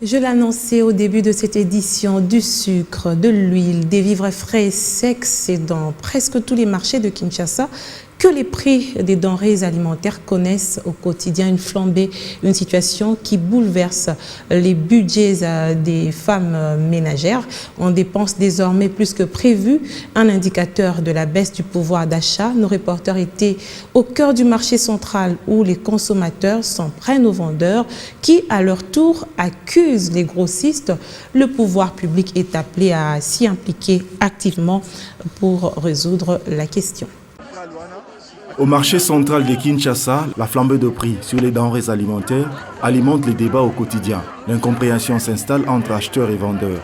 Je l'annonçais au début de cette édition, du sucre, de l'huile, des vivres frais secs, c'est dans presque tous les marchés de Kinshasa que les prix des denrées alimentaires connaissent au quotidien une flambée, une situation qui bouleverse les budgets des femmes ménagères. On dépense désormais plus que prévu, un indicateur de la baisse du pouvoir d'achat. Nos reporters étaient au cœur du marché central où les consommateurs s'en prennent aux vendeurs qui, à leur tour, accusent les grossistes. Le pouvoir public est appelé à s'y impliquer activement pour résoudre la question. Au marché central de Kinshasa, la flambée de prix sur les denrées alimentaires alimente les débats au quotidien. L'incompréhension s'installe entre acheteurs et vendeurs.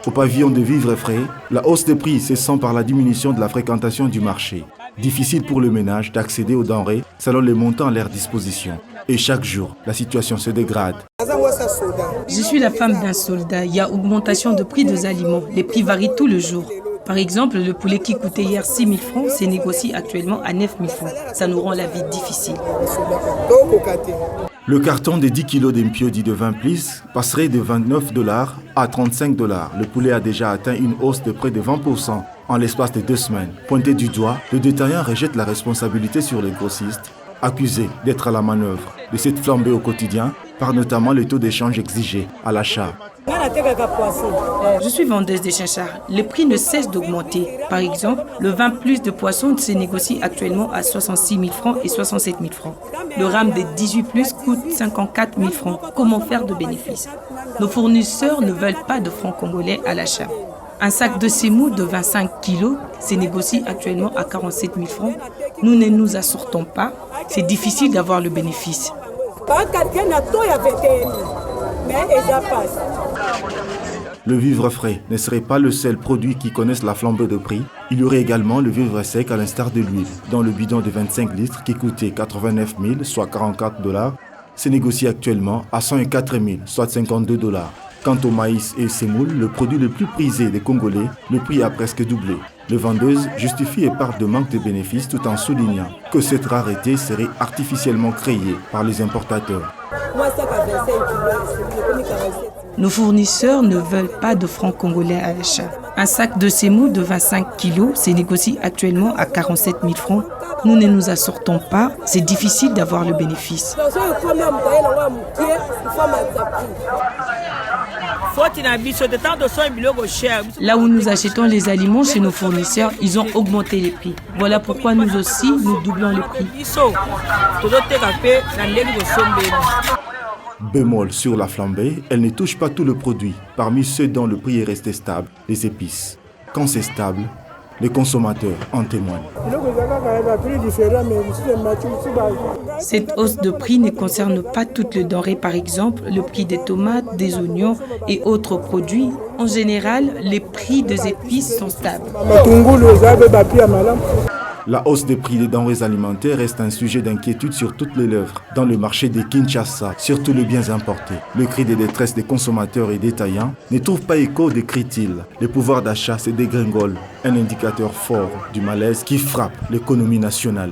Au pavillon de vivres frais, la hausse des prix se sent par la diminution de la fréquentation du marché. Difficile pour le ménage d'accéder aux denrées selon les montants à leur disposition. Et chaque jour, la situation se dégrade. Je suis la femme d'un soldat. Il y a augmentation de prix des aliments. Les prix varient tout le jour. Par exemple, le poulet qui coûtait hier 6 000 francs se négocie actuellement à 9 000 francs. Ça nous rend la vie difficile. Le carton de 10 kg d'impio dit de 20 plis passerait de 29 $ à 35 $. Le poulet a déjà atteint une hausse de près de 20% en l'espace de 2 semaines. Pointé du doigt, le détaillant rejette la responsabilité sur les grossistes, accusés d'être à la manœuvre de cette flambée au quotidien par notamment le taux d'échange exigé à l'achat. Je suis vendeuse de chinchard. Les prix ne cessent d'augmenter. Par exemple, le 20 plus de poisson se négocie actuellement à 66 000 francs et 67 000 francs. Le rame de 18 plus coûte 54 000 francs. Comment faire de bénéfices? Nos fournisseurs ne veulent pas de francs congolais à l'achat. Un sac de semoule de 25 kilos se négocie actuellement à 47 000 francs. Nous ne nous assortons pas. C'est difficile d'avoir le bénéfice. Le vivre frais ne serait pas le seul produit qui connaisse la flambée de prix. Il y aurait également le vivre sec à l'instar de l'huile, dont le bidon de 25 litres qui coûtait 89 000, soit 44 $, se négocie actuellement à 104 000, soit 52 $. Quant au maïs et semoule, le produit le plus prisé des Congolais, le prix a presque doublé. Les vendeuses justifient et parlent de manque de bénéfices tout en soulignant que cette rareté serait artificiellement créée par les importateurs. Nos fournisseurs ne veulent pas de francs congolais à l'achat. Un sac de semoule de 25 kilos se négocie actuellement à 47 000 francs. Nous ne nous assortons pas, c'est difficile d'avoir le bénéfice. Là où nous achetons les aliments chez nos fournisseurs, ils ont augmenté les prix. Voilà pourquoi nous aussi, nous doublons les prix. Bémol sur la flambée, elle ne touche pas tout le produit. Parmi ceux dont le prix est resté stable, les épices. Quand c'est stable, les consommateurs en témoignent. Cette hausse de prix ne concerne pas toutes les denrées, par exemple le prix des tomates, des oignons et autres produits. En général, les prix des épices sont stables. La hausse des prix des denrées alimentaires reste un sujet d'inquiétude sur toutes les lèvres. Dans le marché de Kinshasa, surtout les biens importés, le cri de détresse des consommateurs et détaillants ne trouve pas écho, décrit-il. Le pouvoir d'achat se dégringole, un indicateur fort du malaise qui frappe l'économie nationale.